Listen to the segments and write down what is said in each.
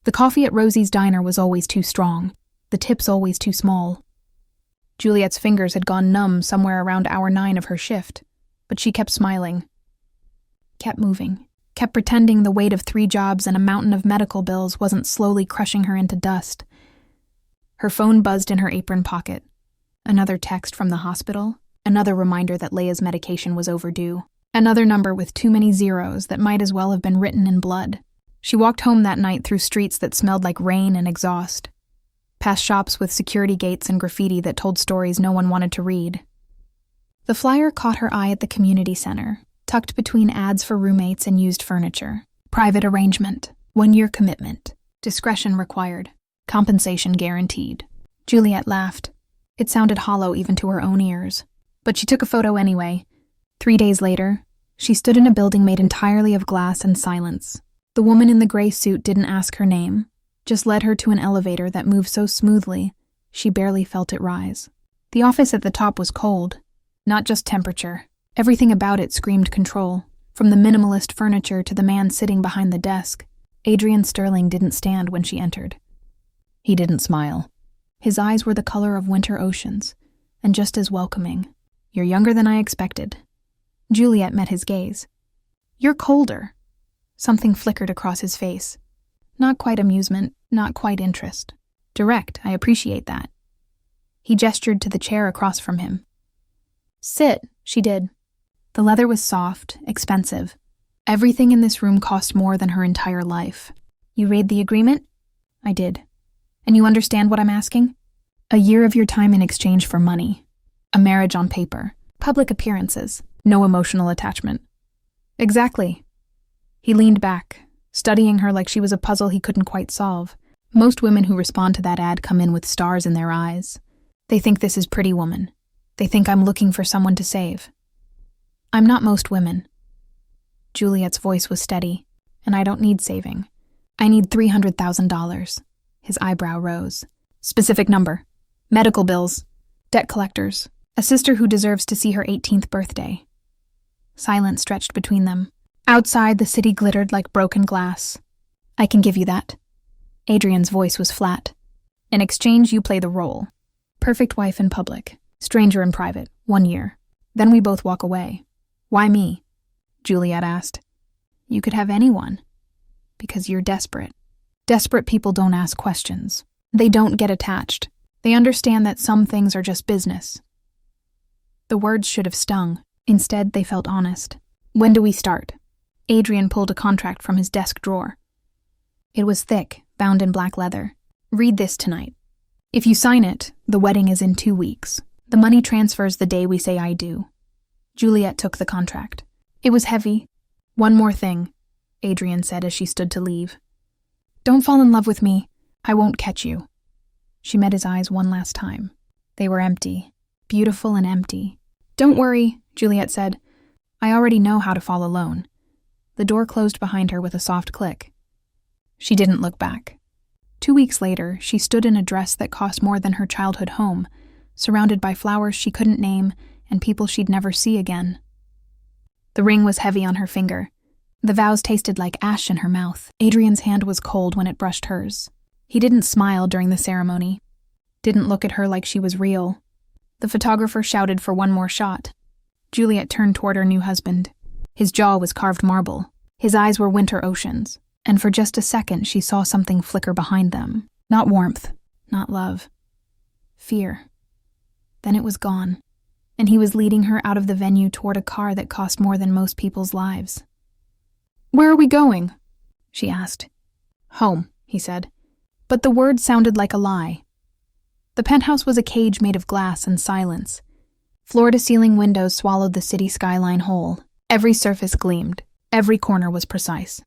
The coffee at Rosie's diner was always too strong, the tips always too small. Juliet's fingers had gone numb somewhere around hour 9 of her shift, but she kept smiling. Kept moving, kept pretending the weight of 3 jobs and a mountain of medical bills wasn't slowly crushing her into dust. Her phone buzzed in her apron pocket. Another text from the hospital, another reminder that Leia's medication was overdue, another number with too many zeros that might as well have been written in blood. She walked home that night through streets that smelled like rain and exhaust, past shops with security gates and graffiti that told stories no one wanted to read. The flyer caught her eye at the community center, tucked between ads for roommates and used furniture. Private arrangement, 1-year commitment, discretion required, compensation guaranteed. Juliet laughed. It sounded hollow even to her own ears. But she took a photo anyway. 3 days later, she stood in a building made entirely of glass and silence. The woman in the gray suit didn't ask her name, just led her to an elevator that moved so smoothly, she barely felt it rise. The office at the top was cold, not just temperature. Everything about it screamed control, from the minimalist furniture to the man sitting behind the desk. Adrien Sterling didn't stand when she entered. He didn't smile. His eyes were the color of winter oceans, and just as welcoming. "You're younger than I expected." Juliet met his gaze. "You're colder." Something flickered across his face. Not quite amusement, not quite interest. Direct, I appreciate that. He gestured to the chair across from him. "Sit," she did. The leather was soft, expensive. Everything in this room cost more than her entire life. "You read the agreement?" "I did." "And you understand what I'm asking?" "A year of your time in exchange for money. A marriage on paper. Public appearances. No emotional attachment." "Exactly." He leaned back, studying her like she was a puzzle he couldn't quite solve. Most women who respond to that ad come in with stars in their eyes. They think this is Pretty Woman. They think I'm looking for someone to save. I'm not most women. Juliet's voice was steady, and I don't need saving. I need $300,000. His eyebrow rose. Specific number. Medical bills. Debt collectors. A sister who deserves to see her 18th birthday. Silence stretched between them. Outside, the city glittered like broken glass. "I can give you that." Adrien's voice was flat. "In exchange, you play the role. Perfect wife in public, stranger in private, 1 year. Then we both walk away." "Why me?" Juliet asked. "You could have anyone. Because you're desperate. Desperate people don't ask questions. They don't get attached. They understand that some things are just business." The words should have stung. Instead, they felt honest. "When do we start?" Adrien pulled a contract from his desk drawer. It was thick, bound in black leather. "Read this tonight. If you sign it, the wedding is in 2 weeks. The money transfers the day we say I do." Juliet took the contract. It was heavy. "One more thing," Adrien said as she stood to leave. "Don't fall in love with me. I won't catch you." She met his eyes one last time. They were empty, beautiful and empty. "Don't worry," Juliet said. "I already know how to fall alone." The door closed behind her with a soft click. She didn't look back. 2 weeks later, she stood in a dress that cost more than her childhood home, surrounded by flowers she couldn't name and people she'd never see again. The ring was heavy on her finger. The vows tasted like ash in her mouth. Adrien's hand was cold when it brushed hers. He didn't smile during the ceremony. Didn't look at her like she was real. The photographer shouted for one more shot. Juliet turned toward her new husband. His jaw was carved marble. His eyes were winter oceans. And for just a second, she saw something flicker behind them. Not warmth, not love. Fear. Then it was gone. And he was leading her out of the venue toward a car that cost more than most people's lives. "Where are we going?" she asked. "Home," he said. But the word sounded like a lie. The penthouse was a cage made of glass and silence. Floor-to-ceiling windows swallowed the city skyline whole. Every surface gleamed. Every corner was precise.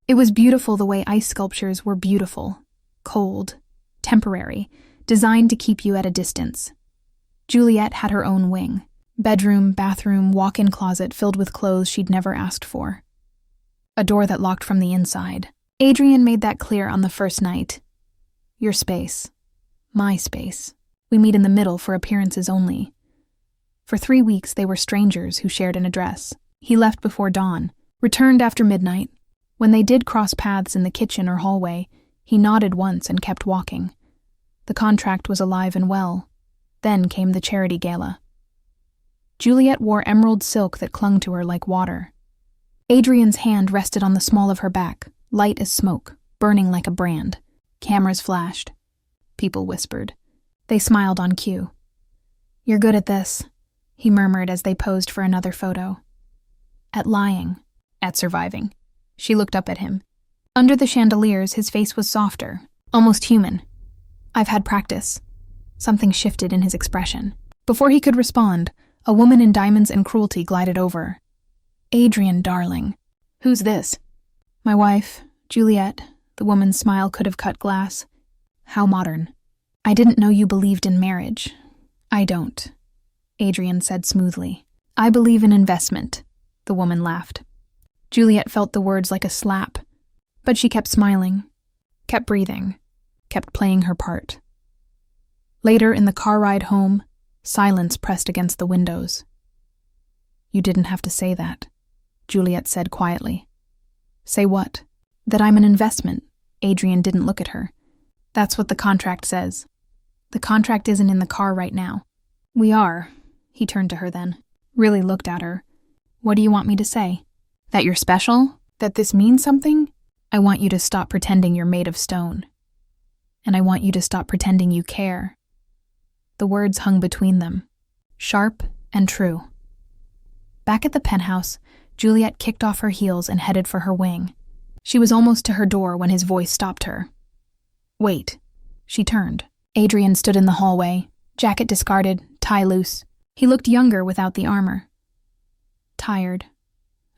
It was beautiful the way ice sculptures were beautiful. Cold. Temporary. Designed to keep you at a distance. Juliet had her own wing. Bedroom, bathroom, walk-in closet filled with clothes she'd never asked for. A door that locked from the inside. Adrien made that clear on the first night. "Your space. My space. We meet in the middle for appearances only." For 3 weeks, they were strangers who shared an address. He left before dawn, returned after midnight. When they did cross paths in the kitchen or hallway, He nodded once and kept walking. The contract was alive and well. Then came the charity gala. Juliet wore emerald silk that clung to her like water. Adrien's hand rested on the small of her back, light as smoke, burning like a brand. Cameras flashed. People whispered. They smiled on cue. "You're good at this," he murmured as they posed for another photo. "At lying. At surviving." She looked up at him. Under the chandeliers, his face was softer, almost human. "I've had practice." Something shifted in his expression. Before he could respond, a woman in diamonds and cruelty glided over. "Adrien, darling." "Who's this?" "My wife, Juliet." The woman's smile could have cut glass. "How modern." "I didn't know you believed in marriage." "I don't," Adrien said smoothly. "I believe in investment." The woman laughed. Juliet felt the words like a slap, but she kept smiling, kept breathing, kept playing her part. Later, in the car ride home, silence pressed against the windows. "You didn't have to say that," Juliet said quietly. "Say what?" "That I'm an investment." Adrien didn't look at her. "That's what the contract says." "The contract isn't in the car right now." "We are." He turned to her then, really looked at her. "What do you want me to say? That you're special? That this means something? I want you to stop pretending you're made of stone. And I want you to stop pretending you care." The words hung between them, sharp and true. Back at the penthouse, Juliet kicked off her heels and headed for her wing. She was almost to her door when his voice stopped her. "Wait." She turned. Adrien stood in the hallway, jacket discarded, tie loose. He looked younger without the armor. "Tired.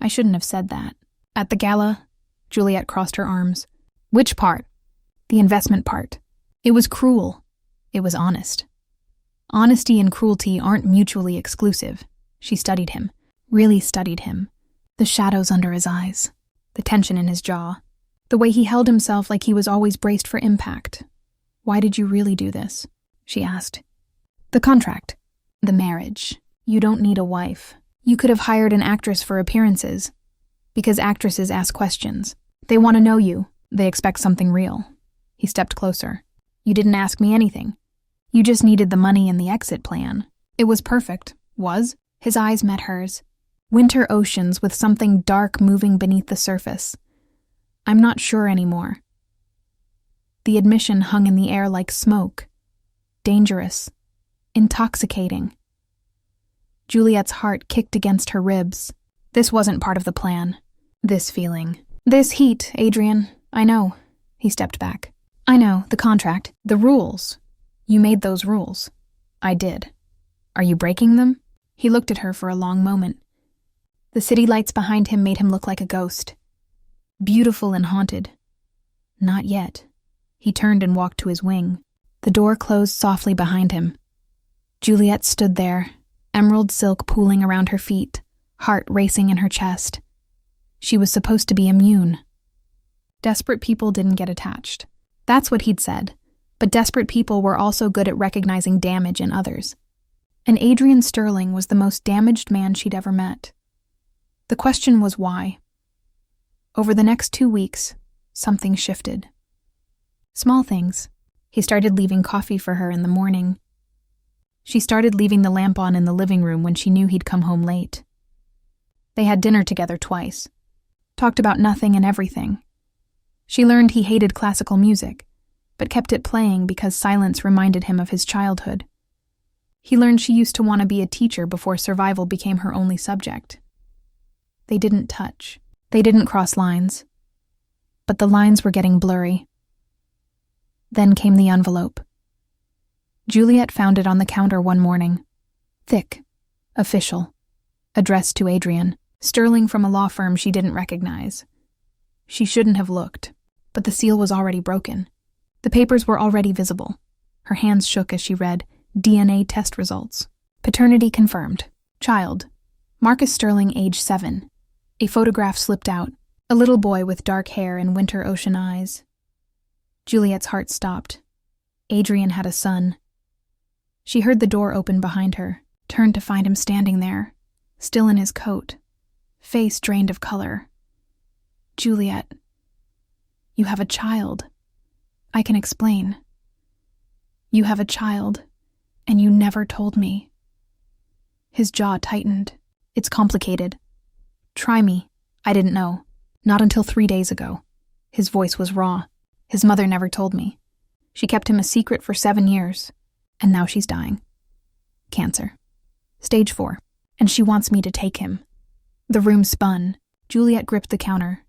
I shouldn't have said that." "At the gala?" Juliet crossed her arms. "Which part?" "The investment part. It was cruel. It was honest." "Honesty and cruelty aren't mutually exclusive." She studied him, really studied him. The shadows under his eyes, the tension in his jaw, the way he held himself like he was always braced for impact. "Why did you really do this?" she asked. "The contract. The marriage. You don't need a wife. You could have hired an actress for appearances. Because actresses ask questions. They want to know you. They expect something real." He stepped closer. "You didn't ask me anything. You just needed the money and the exit plan. It was perfect." "Was?" His eyes met hers. Winter oceans with something dark moving beneath the surface. "I'm not sure anymore." The admission hung in the air like smoke. Dangerous. Intoxicating. Juliet's heart kicked against her ribs. This wasn't part of the plan. This feeling. "This heat, Adrien. I know." He stepped back. "I know, the contract. The rules. You made those rules." "I did. Are you breaking them?" He looked at her for a long moment. The city lights behind him made him look like a ghost. Beautiful and haunted. Not yet. He turned and walked to his wing. The door closed softly behind him. Juliet stood there, emerald silk pooling around her feet, heart racing in her chest. She was supposed to be immune. Desperate people didn't get attached. That's what he'd said. But desperate people were also good at recognizing damage in others. And Adrien Sterling was the most damaged man she'd ever met. The question was why. Over the next 2 weeks, something shifted. Small things. He started leaving coffee for her in the morning. She started leaving the lamp on in the living room when she knew he'd come home late. They had dinner together twice. Talked about nothing and everything. She learned he hated classical music, but kept it playing because silence reminded him of his childhood. He learned she used to want to be a teacher before survival became her only subject. They didn't touch. They didn't cross lines. But the lines were getting blurry. Then came the envelope. Juliet found it on the counter one morning. Thick. Official. Addressed to Adrien. Sterling from a law firm she didn't recognize. She shouldn't have looked, but the seal was already broken. The papers were already visible. Her hands shook as she read, DNA test results. Paternity confirmed. Child. Marcus Sterling, age 7. A photograph slipped out. A little boy with dark hair and winter ocean eyes. Juliet's heart stopped. Adrien had a son. She heard the door open behind her, turned to find him standing there, still in his coat, face drained of color. "Juliet, you have a child." I can explain. You have a child, and you never told me. His jaw tightened. It's complicated. Try me. I didn't know. Not until 3 days ago. His voice was raw. His mother never told me. She kept him a secret for 7 years, and now she's dying. Cancer. Stage 4. And she wants me to take him. The room spun. Juliet gripped the counter.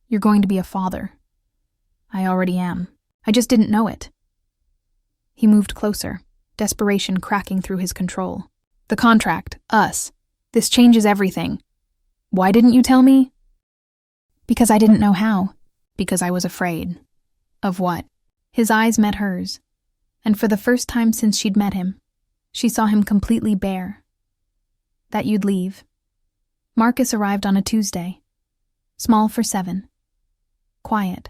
You're going to be a father. I already am. I just didn't know it. He moved closer, desperation cracking through his control. The contract, us. This changes everything. Why didn't you tell me? Because I didn't know how. Because I was afraid. Of what? His eyes met hers, and for the first time since she'd met him, she saw him completely bare. That you'd leave. Marcus arrived on a Tuesday. Small for 7. Quiet.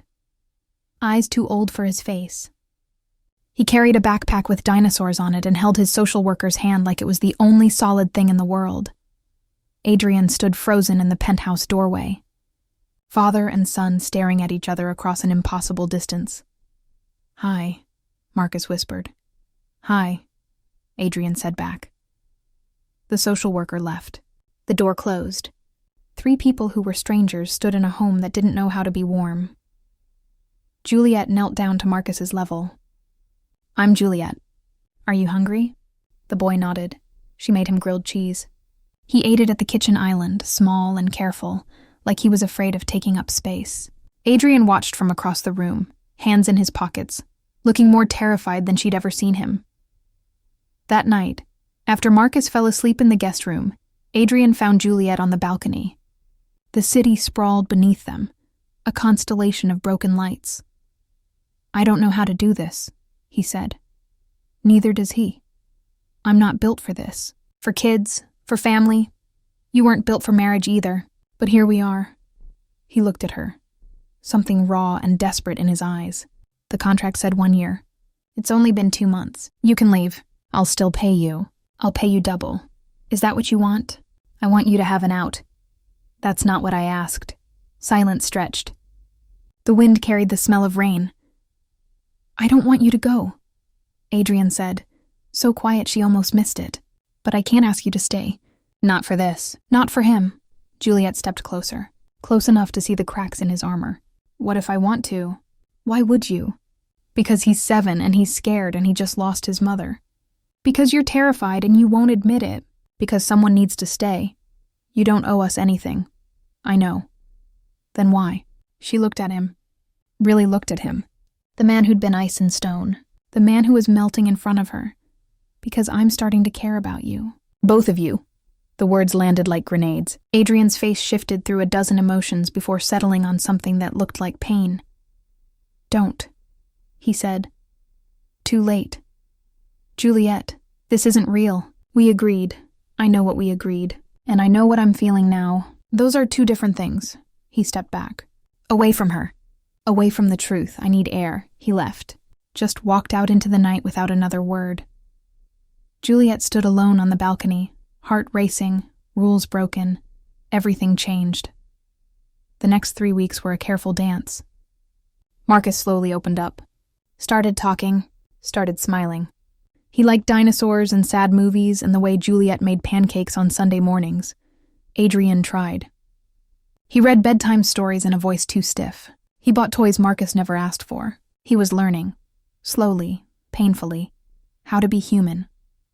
Eyes too old for his face. He carried a backpack with dinosaurs on it and held his social worker's hand like it was the only solid thing in the world. Adrien stood frozen in the penthouse doorway. Father and son staring at each other across an impossible distance. Hi, Marcus whispered. Hi, Adrien said back. The social worker left. The door closed. 3 people who were strangers stood in a home that didn't know how to be warm. Juliet knelt down to Marcus's level. I'm Juliet. Are you hungry? The boy nodded. She made him grilled cheese. He ate it at the kitchen island, small and careful, like he was afraid of taking up space. Adrien watched from across the room, hands in his pockets, looking more terrified than she'd ever seen him. That night, after Marcus fell asleep in the guest room, Adrien found Juliet on the balcony. The city sprawled beneath them, a constellation of broken lights. I don't know how to do this, he said. Neither does he. I'm not built for this. For kids, for family. You weren't built for marriage either, but here we are. He looked at her, something raw and desperate in his eyes. The contract said 1 year. It's only been 2 months. You can leave. I'll still pay you. I'll pay you double. Is that what you want? I want you to have an out. That's not what I asked. Silence stretched. The wind carried the smell of rain. I don't want you to go, Adrien said, so quiet she almost missed it. But I can't ask you to stay. Not for this. Not for him. Juliet stepped closer, close enough to see the cracks in his armor. What if I want to? Why would you? Because he's 7 and he's scared and he just lost his mother. Because you're terrified and you won't admit it. Because someone needs to stay. You don't owe us anything. I know. Then why? She looked at him. Really looked at him. The man who'd been ice and stone. The man who was melting in front of her. Because I'm starting to care about you. Both of you. The words landed like grenades. Adrien's face shifted through a dozen emotions before settling on something that looked like pain. Don't, he said. Too late. Juliet, this isn't real. We agreed. I know what we agreed. And I know what I'm feeling now. Those are 2 different things. He stepped back. Away from her. Away from the truth. I need air. He left. Just walked out into the night without another word. Juliet stood alone on the balcony, heart racing, rules broken. Everything changed. The next 3 weeks were a careful dance. Marcus slowly opened up. Started talking. Started smiling. He liked dinosaurs and sad movies and the way Juliet made pancakes on Sunday mornings. Adrien tried. He read bedtime stories in a voice too stiff. He bought toys Marcus never asked for. He was learning, slowly, painfully, how to be human.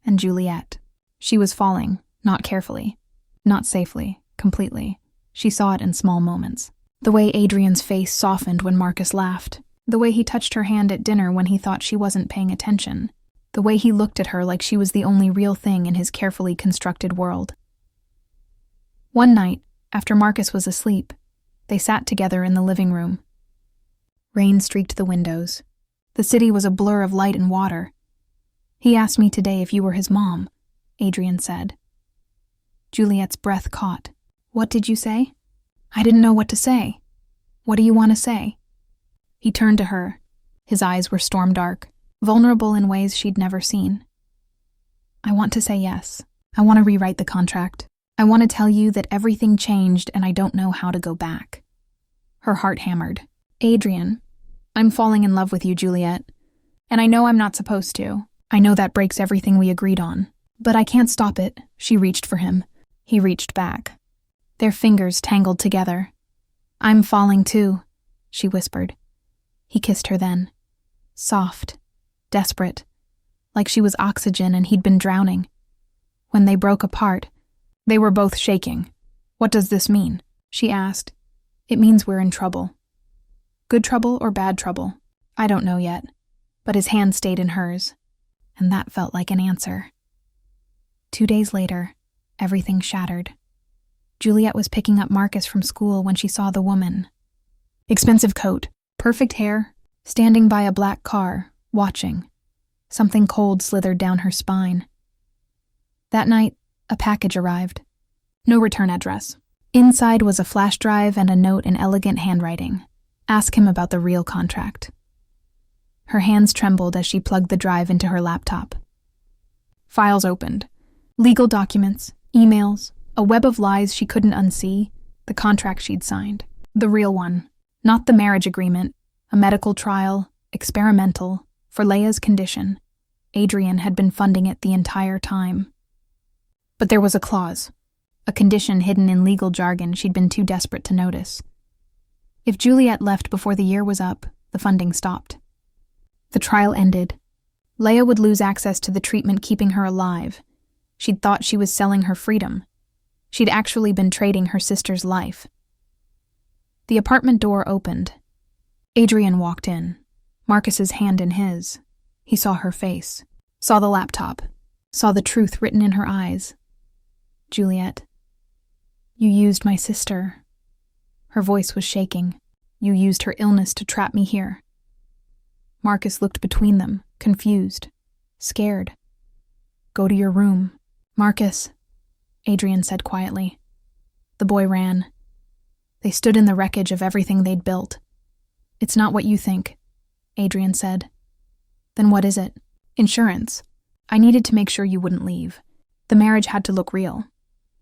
And Juliet. She was falling, not carefully, not safely, completely. She saw it in small moments. The way Adrien's face softened when Marcus laughed. The way he touched her hand at dinner when he thought she wasn't paying attention. The way he looked at her like she was the only real thing in his carefully constructed world. One night, after Marcus was asleep, they sat together in the living room. Rain streaked the windows. The city was a blur of light and water. He asked me today if you were his mom, Adrien said. Juliet's breath caught. What did you say? I didn't know what to say. What do you want to say? He turned to her. His eyes were storm dark, vulnerable in ways she'd never seen. I want to say yes. I want to rewrite the contract. I want to tell you that everything changed and I don't know how to go back. Her heart hammered. Adrien, I'm falling in love with you, Juliet. And I know I'm not supposed to. I know that breaks everything we agreed on. But I can't stop it." She reached for him. He reached back. Their fingers tangled together. "I'm falling too," she whispered. He kissed her then. Soft, desperate, like she was oxygen and he'd been drowning. When they broke apart, they were both shaking. "What does this mean?" she asked. "It means we're in trouble." Good trouble or bad trouble? I don't know yet. But his hand stayed in hers, and that felt like an answer. 2 days later, everything shattered. Juliet was picking up Marcus from school when she saw the woman. Expensive coat, perfect hair, standing by a black car, watching. Something cold slithered down her spine. That night, a package arrived. No return address. Inside was a flash drive and a note in elegant handwriting. Ask him about the real contract. Her hands trembled as she plugged the drive into her laptop. Files opened. Legal documents, emails, a web of lies she couldn't unsee, the contract she'd signed. The real one. Not the marriage agreement, a medical trial, experimental, for Leia's condition. Adrien had been funding it the entire time. But there was a clause, a condition hidden in legal jargon she'd been too desperate to notice. If Juliet left before the year was up, the funding stopped. The trial ended. Leia would lose access to the treatment keeping her alive. She'd thought she was selling her freedom. She'd actually been trading her sister's life. The apartment door opened. Adrien walked in, Marcus's hand in his. He saw her face, saw the laptop, saw the truth written in her eyes. "Juliet, you used my sister." Her voice was shaking. "You used her illness to trap me here." Marcus looked between them, confused, scared. "Go to your room." "Marcus," Adrien said quietly. The boy ran. They stood in the wreckage of everything they'd built. "It's not what you think," Adrien said. "Then what is it?" "Insurance. I needed to make sure you wouldn't leave. The marriage had to look real.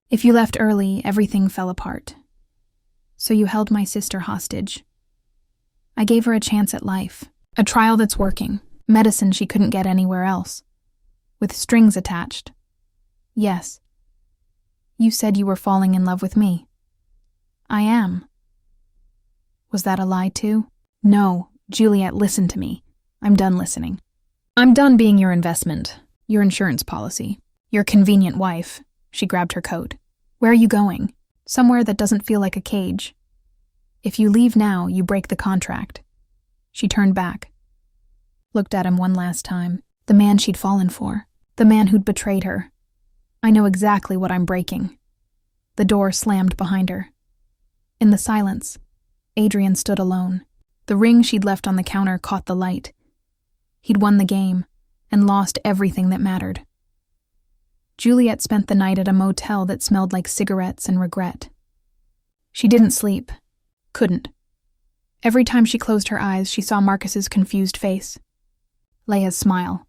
If you left early, everything fell apart. So you held my sister hostage. I gave her a chance at life. A trial that's working, medicine she couldn't get anywhere else. With strings attached. Yes. You said you were falling in love with me. I am. Was that a lie too? No, Juliet, listen to me. I'm done listening. I'm done being your investment, your insurance policy, your convenient wife. She grabbed her coat. Where are you going? Somewhere that doesn't feel like a cage. If you leave now, you break the contract. She turned back, looked at him one last time. The man she'd fallen for, the man who'd betrayed her. I know exactly what I'm breaking. The door slammed behind her. In the silence, Adrien stood alone. The ring she'd left on the counter caught the light. He'd won the game and lost everything that mattered. Juliet spent the night at a motel that smelled like cigarettes and regret. She didn't sleep. Couldn't. Every time she closed her eyes, she saw Marcus's confused face. Leia's smile.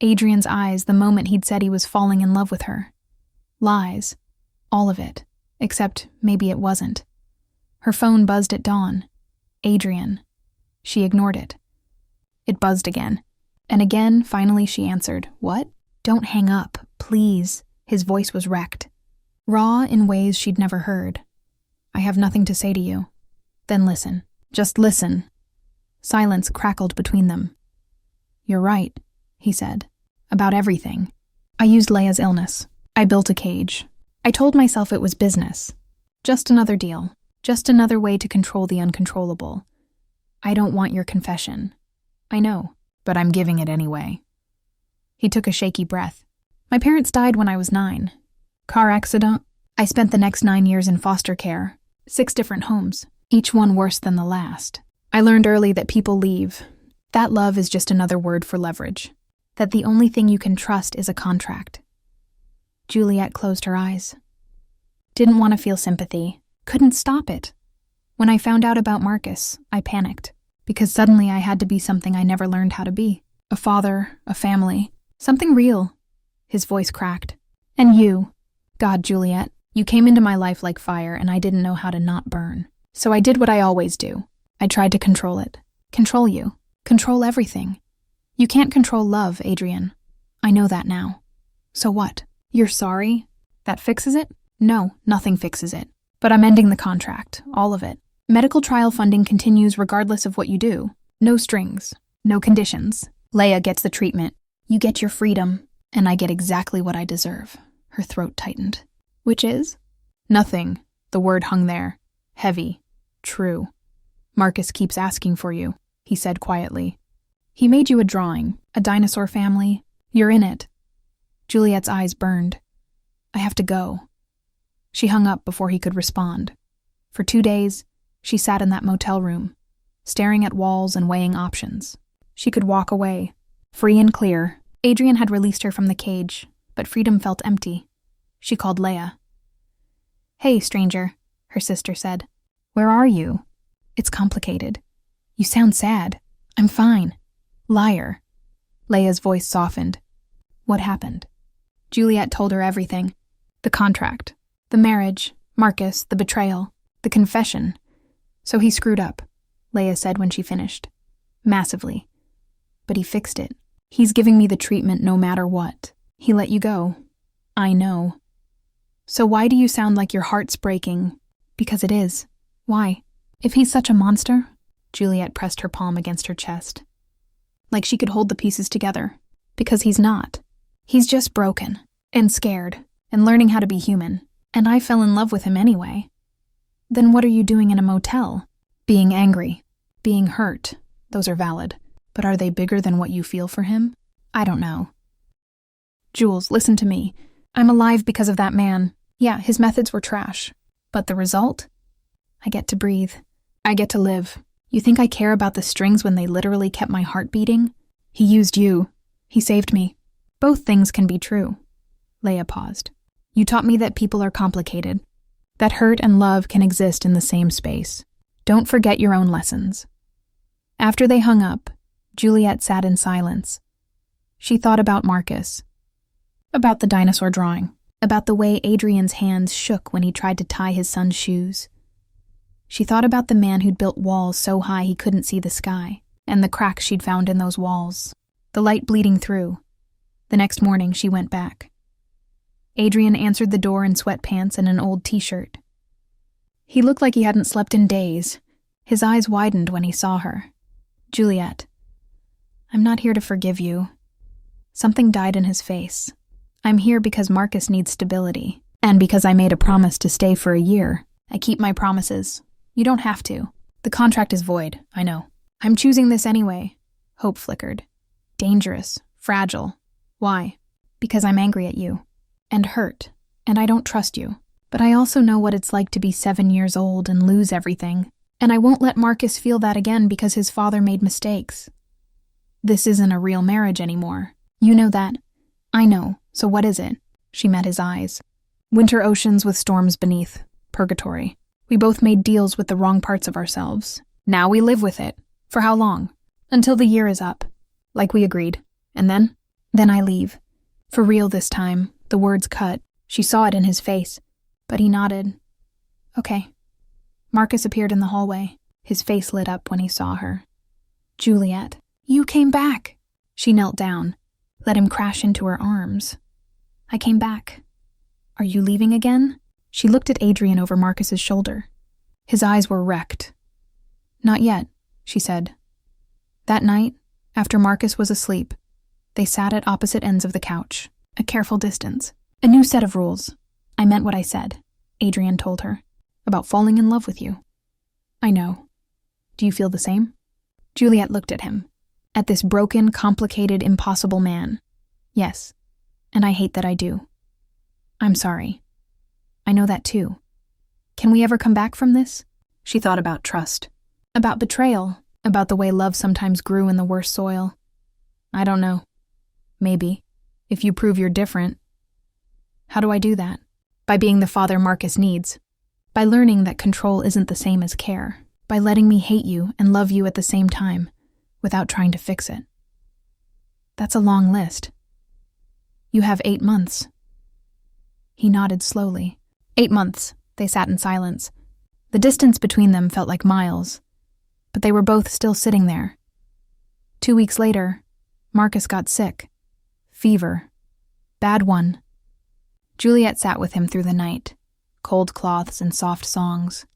Adrien's eyes the moment he'd said he was falling in love with her. Lies. All of it. Except maybe it wasn't. Her phone buzzed at dawn. Adrien. She ignored it. It buzzed again. And again, finally she answered. What? Don't hang up, please. His voice was wrecked. Raw in ways she'd never heard. I have nothing to say to you. Then listen. Just listen. Silence crackled between them. You're right, he said. About everything. I used Leia's illness. I built a cage. I told myself it was business. Just another deal. Just another way to control the uncontrollable. I don't want your confession. I know, but I'm giving it anyway. He took a shaky breath. My parents died when I was 9. Car accident. I spent the next 9 years in foster care. 6 different homes, each one worse than the last. I learned early that people leave. That love is just another word for leverage. That the only thing you can trust is a contract. Juliet closed her eyes. Didn't want to feel sympathy. Couldn't stop it. When I found out about Marcus, I panicked. Because suddenly I had to be something I never learned how to be. A father, a family. Something real. His voice cracked. And you. God, Juliet, you came into my life like fire and I didn't know how to not burn. So I did what I always do. I tried to control it. Control you. Control everything. You can't control love, Adrien. I know that now. So what? You're sorry? That fixes it? No, nothing fixes it. But I'm ending the contract, all of it. Medical trial funding continues regardless of what you do. No strings, no conditions. Leia gets the treatment. You get your freedom, and I get exactly what I deserve. Her throat tightened. Which is? Nothing. The word hung there. Heavy. True. Marcus keeps asking for you, he said quietly. He made you a drawing, a dinosaur family. You're in it. Juliet's eyes burned. I have to go. She hung up before he could respond. For 2 days, she sat in that motel room, staring at walls and weighing options. She could walk away, free and clear. Adrien had released her from the cage, but freedom felt empty. She called Leia. Hey, stranger, her sister said. Where are you? It's complicated. You sound sad. I'm fine. Liar. Leia's voice softened. What happened? Juliet told her everything. The contract, the marriage, Marcus, the betrayal, the confession. So he screwed up, Leia said when she finished. Massively. But he fixed it. He's giving me the treatment no matter what. He let you go. I know. So why do you sound like your heart's breaking? Because it is. Why? If he's such a monster? Juliet pressed her palm against her chest. Like she could hold the pieces together. Because he's not. He's just broken. And scared. And learning how to be human. And I fell in love with him anyway. Then what are you doing in a motel? Being angry. Being hurt. Those are valid. But are they bigger than what you feel for him? I don't know. Jules, listen to me. I'm alive because of that man. Yeah, his methods were trash. But the result? I get to breathe. I get to live. You think I care about the strings when they literally kept my heart beating? He used you. He saved me. Both things can be true. Leia paused. You taught me that people are complicated. That hurt and love can exist in the same space. Don't forget your own lessons. After they hung up, Juliet sat in silence. She thought about Marcus. About the dinosaur drawing. About the way Adrien's hands shook when he tried to tie his son's shoes. She thought about the man who'd built walls so high he couldn't see the sky, and the cracks she'd found in those walls, the light bleeding through. The next morning, she went back. Adrien answered the door in sweatpants and an old t-shirt. He looked like he hadn't slept in days. His eyes widened when he saw her. Juliet. I'm not here to forgive you. Something died in his face. I'm here because Marcus needs stability, and because I made a promise to stay for a year. I keep my promises. You don't have to. The contract is void, I know. I'm choosing this anyway. Hope flickered. Dangerous. Fragile. Why? Because I'm angry at you. And hurt. And I don't trust you. But I also know what it's like to be 7 years old and lose everything. And I won't let Marcus feel that again because his father made mistakes. This isn't a real marriage anymore. You know that. I know. So what is it? She met his eyes. Winter oceans with storms beneath. Purgatory. We both made deals with the wrong parts of ourselves. Now we live with it. For how long? Until the year is up. Like we agreed. And then? Then I leave. For real this time. The words cut. She saw it in his face. But he nodded. Okay. Marcus appeared in the hallway. His face lit up when he saw her. Juliet. You came back. She knelt down. Let him crash into her arms. I came back. Are you leaving again? She looked at Adrien over Marcus's shoulder. His eyes were wrecked. Not yet, she said. That night, after Marcus was asleep, they sat at opposite ends of the couch, a careful distance. A new set of rules. I meant what I said, Adrien told her, about falling in love with you. I know. Do you feel the same? Juliet looked at him, at this broken, complicated, impossible man. Yes, and I hate that I do. I'm sorry. I know that too. Can we ever come back from this? She thought about trust, about betrayal, about the way love sometimes grew in the worst soil. I don't know. Maybe, if you prove you're different. How do I do that? By being the father Marcus needs. By learning that control isn't the same as care. By letting me hate you and love you at the same time, without trying to fix it. That's a long list. You have 8 months. He nodded slowly. 8 months. They sat in silence. The distance between them felt like miles. But they were both still sitting there. 2 weeks later, Marcus got sick. Fever. Bad one. Juliet sat with him through the night. Cold cloths and soft songs.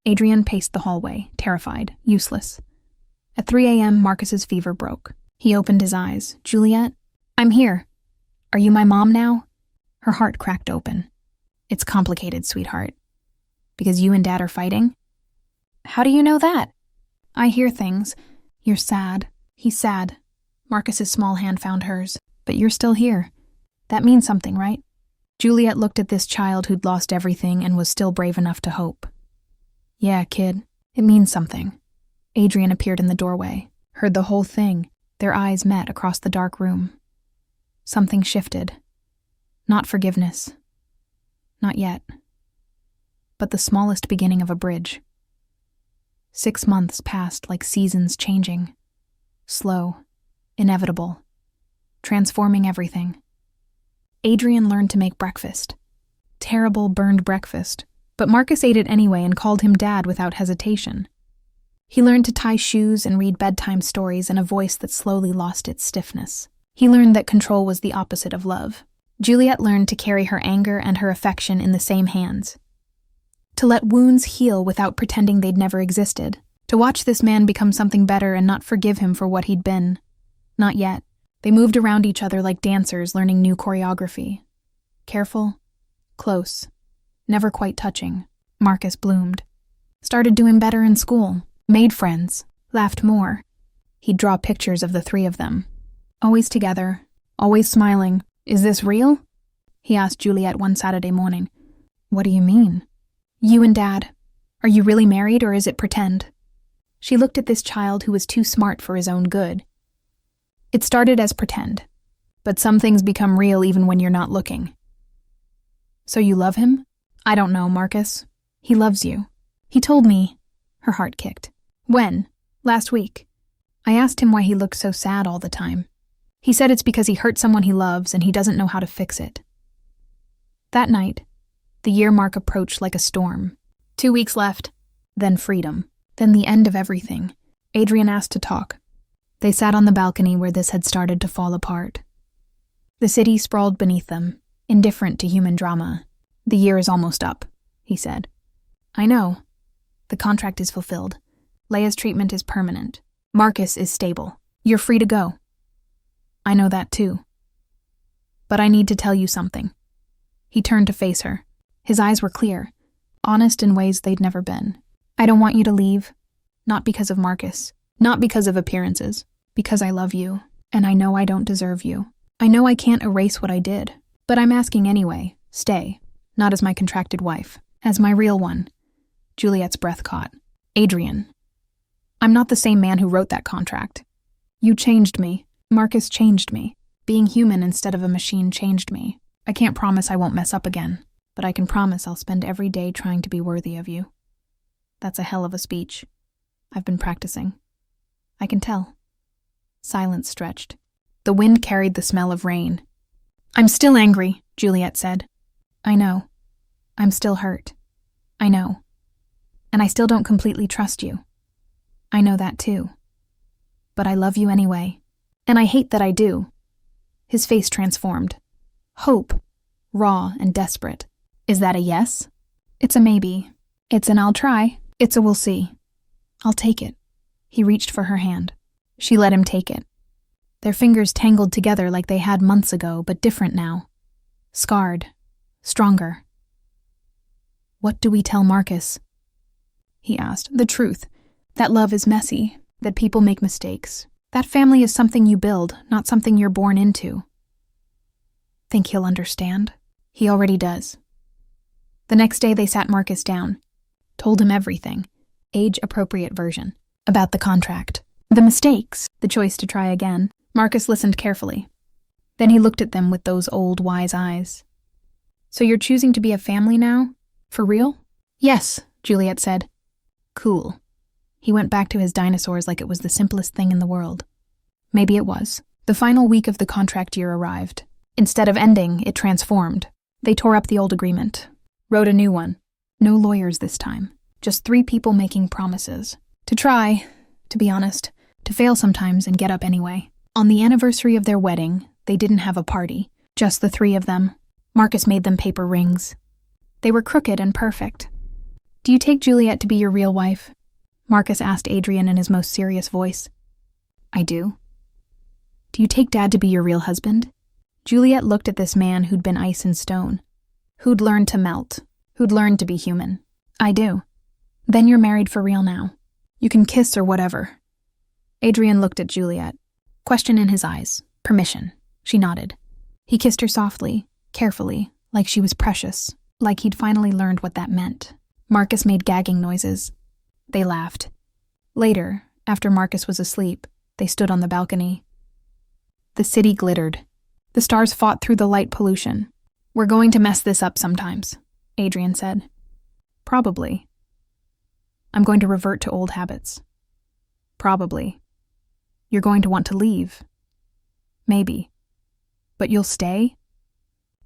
Adrien paced the hallway, terrified, useless. At 3 a.m., Marcus's fever broke. He opened his eyes. "Juliet? I'm here. Are you my mom now?" Her heart cracked open. "It's complicated, sweetheart. Because you and Dad are fighting?" "How do you know that?" "I hear things. You're sad." He's sad. Marcus's small hand found hers. "But you're still here. That means something, right?" Juliet looked at this child who'd lost everything and was still brave enough to hope. "Yeah, kid, it means something." Adrien appeared in the doorway, heard the whole thing. Their eyes met across the dark room. Something shifted. Not forgiveness. Not yet. But the smallest beginning of a bridge. 6 months passed like seasons changing. Slow. Inevitable. Transforming everything. Adrien learned to make breakfast. Terrible burned breakfast. But Marcus ate it anyway and called him Dad without hesitation. He learned to tie shoes and read bedtime stories in a voice that slowly lost its stiffness. He learned that control was the opposite of love. Juliet learned to carry her anger and her affection in the same hands. To let wounds heal without pretending they'd never existed. To watch this man become something better and not forgive him for what he'd been. Not yet. They moved around each other like dancers learning new choreography. Careful. Close. Never quite touching. Marcus bloomed. Started doing better in school. Made friends. Laughed more. He'd draw pictures of the three of them. Always together. Always smiling. "Is this real?" he asked Juliet one Saturday morning. "What do you mean?" "You and Dad. Are you really married or is it pretend?" She looked at this child who was too smart for his own good. "It started as pretend. But some things become real even when you're not looking." "So you love him?" "I don't know, Marcus. He loves you. He told me." Her heart kicked. "When?" "Last week. I asked him why he looked so sad all the time. He said it's because he hurt someone he loves and he doesn't know how to fix it." That night, the year mark approached like a storm. 2 weeks left, then freedom, then the end of everything. Adrien asked to talk. They sat on the balcony where this had started to fall apart. The city sprawled beneath them, indifferent to human drama. "The year is almost up," he said. "I know. The contract is fulfilled. Leia's treatment is permanent. Marcus is stable. You're free to go." "I know that too. But I need to tell you something." He turned to face her. His eyes were clear, honest in ways they'd never been. "I don't want you to leave. Not because of Marcus. Not because of appearances. Because I love you. And I know I don't deserve you. I know I can't erase what I did. But I'm asking anyway. Stay. Not as my contracted wife. As my real one." Juliet's breath caught. "Adrien. I'm not the same man who wrote that contract. You changed me. Marcus changed me. Being human instead of a machine changed me. I can't promise I won't mess up again, but I can promise I'll spend every day trying to be worthy of you." That's a hell of a speech. I've been practicing. I can tell. Silence stretched. The wind carried the smell of rain. "I'm still angry," Juliet said. "I know. I'm still hurt. I know. And I still don't completely trust you. I know that too. But I love you anyway. And I hate that I do." His face transformed. Hope. Raw and desperate. "Is that a yes?" "It's a maybe. It's an I'll try. It's a we'll see. I'll take it." He reached for her hand. She let him take it. Their fingers tangled together like they had months ago, but different now. Scarred. Stronger. "What do we tell Marcus?" he asked. "The truth. That love is messy. That people make mistakes. That family is something you build, not something you're born into." "Think he'll understand?" "He already does." The next day they sat Marcus down. Told him everything. Age-appropriate version. About the contract. The mistakes. The choice to try again. Marcus listened carefully. Then he looked at them with those old, wise eyes. "So you're choosing to be a family now? For real?" "Yes," Juliet said. "Cool." He went back to his dinosaurs like it was the simplest thing in the world. Maybe it was. The final week of the contract year arrived. Instead of ending, it transformed. They tore up the old agreement. Wrote a new one. No lawyers this time. Just 3 people making promises. To try, to be honest, to fail sometimes and get up anyway. On the anniversary of their wedding, they didn't have a party, just the three of them. Marcus made them paper rings. They were crooked and perfect. "Do you take Juliet to be your real wife?" Marcus asked Adrien in his most serious voice. "I do." "Do you take Dad to be your real husband?" Juliet looked at this man who'd been ice and stone, who'd learned to melt, who'd learned to be human. "I do." "Then you're married for real now. You can kiss or whatever." Adrien looked at Juliet, question in his eyes, permission. She nodded. He kissed her softly, carefully, like she was precious, like he'd finally learned what that meant. Marcus made gagging noises. They laughed. Later, after Marcus was asleep, they stood on the balcony. The city glittered. The stars fought through the light pollution. "We're going to mess this up sometimes," Adrien said. "Probably." "I'm going to revert to old habits." "Probably." "You're going to want to leave." "Maybe." "But you'll stay?"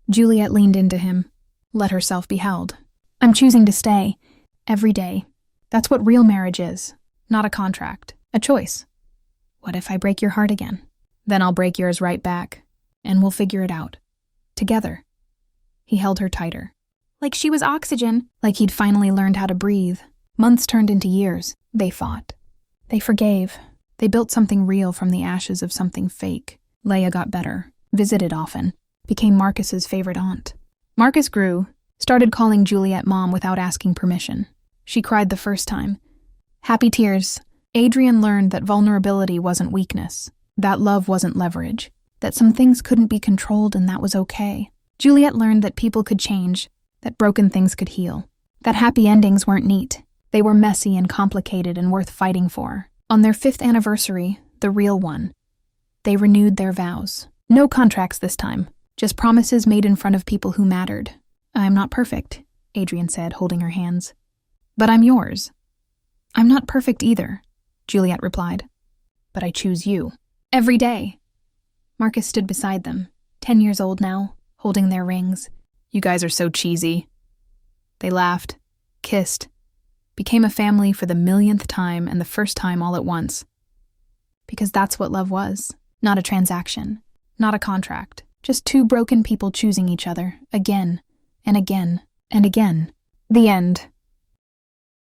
Juliet leaned into him, let herself be held. "I'm choosing to stay. Every day. That's what real marriage is. Not a contract. A choice." "What if I break your heart again?" "Then I'll break yours right back. And we'll figure it out. Together." He held her tighter. Like she was oxygen. Like he'd finally learned how to breathe. Months turned into years. They fought. They forgave. They built something real from the ashes of something fake. Leia got better. Visited often. Became Marcus's favorite aunt. Marcus grew. Started calling Juliet Mom without asking permission. She cried the first time. Happy tears. Adrien learned that vulnerability wasn't weakness. That love wasn't leverage. That some things couldn't be controlled and that was okay. Juliet learned that people could change. That broken things could heal. That happy endings weren't neat. They were messy and complicated and worth fighting for. On their 5th anniversary, the real one, they renewed their vows. No contracts this time. Just promises made in front of people who mattered. "I'm not perfect," Adrien said, holding her hands. "But I'm yours." "I'm not perfect either," Juliet replied. "But I choose you. Every day." Marcus stood beside them, 10 years old now, holding their rings. "You guys are so cheesy." They laughed, kissed, became a family for the millionth time and the first time all at once. Because that's what love was. Not a transaction, not a contract. Just two broken people choosing each other, again, and again, and again. The end.